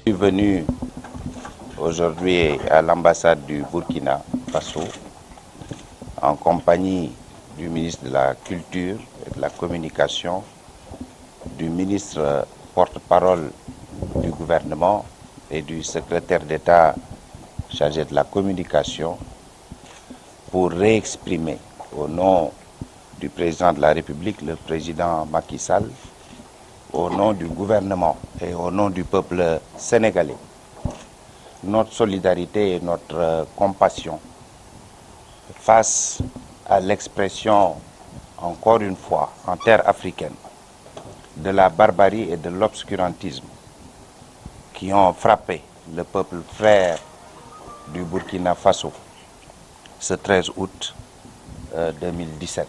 Je suis venu aujourd'hui à l'ambassade du Burkina Faso en compagnie du ministre de la Culture et de la Communication, du ministre porte-parole du gouvernement et du secrétaire d'État chargé de la communication pour réexprimer au nom du président de la République, le président Macky Sall, au nom du gouvernement et au nom du peuple sénégalais, notre solidarité et notre compassion face à l'expression, encore une fois, en terre africaine, de la barbarie et de l'obscurantisme qui ont frappé le peuple frère du Burkina Faso ce 13 août 2017.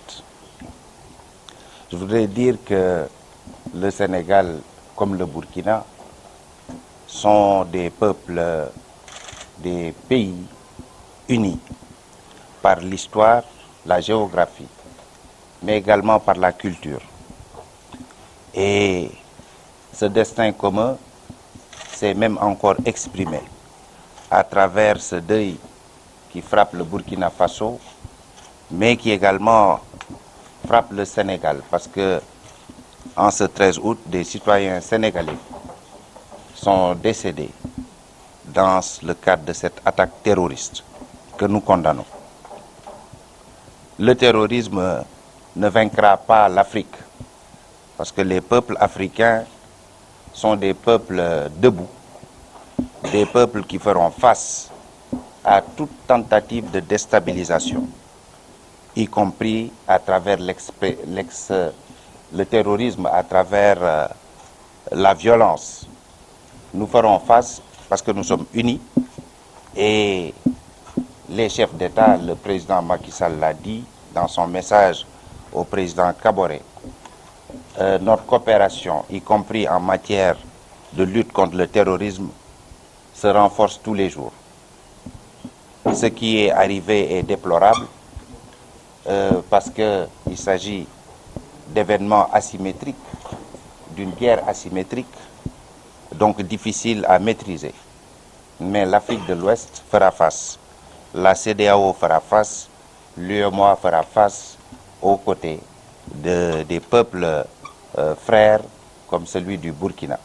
Je voudrais dire que le Sénégal, comme le Burkina, sont des peuples, des pays unis par l'histoire, la géographie, mais également par la culture. Et ce destin commun s'est même encore exprimé à travers ce deuil qui frappe le Burkina Faso, mais qui également frappe le Sénégal, parce que en ce 13 août, des citoyens sénégalais sont décédés dans le cadre de cette attaque terroriste que nous condamnons. Le terrorisme ne vaincra pas l'Afrique, parce que les peuples africains sont des peuples debout, des peuples qui feront face à toute tentative de déstabilisation, y compris à travers le terrorisme, à travers la violence. Nous ferons face parce que nous sommes unis et les chefs d'État, le président Macky Sall l'a dit dans son message au président Kaboré, notre coopération, y compris en matière de lutte contre le terrorisme, se renforce tous les jours. Ce qui est arrivé est déplorable parce qu'il s'agit d'événements asymétriques, d'une guerre asymétrique, donc difficile à maîtriser. Mais l'Afrique de l'Ouest fera face, la CEDEAO fera face, l'UEMOA fera face aux côtés des peuples frères comme celui du Burkina.